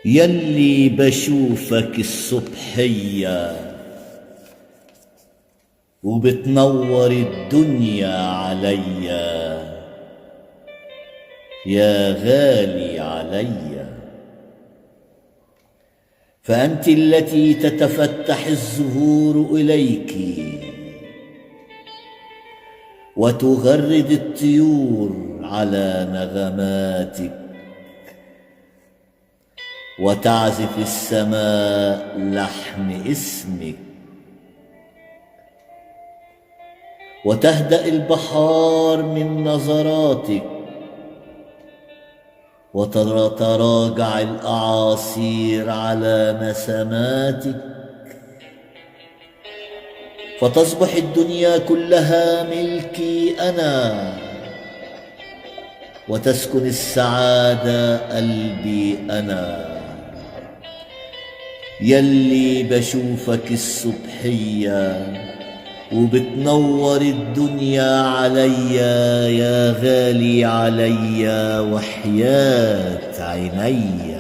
يلي بشوفك الصبحية وبتنور الدنيا عليا، يا غالي عليا. فأنت التي تتفتح الزهور إليك وتغرد الطيور على نغماتك، وتعزف السماء لحن اسمك، وتهدأ البحار من نظراتك، وتتراجع الأعاصير على نسماتك، فتصبح الدنيا كلها ملكي أنا، وتسكن السعادة قلبي أنا. يلي بشوفك الصبحية وبتنور الدنيا عليا، يا غالي عليا وحياة عينيا.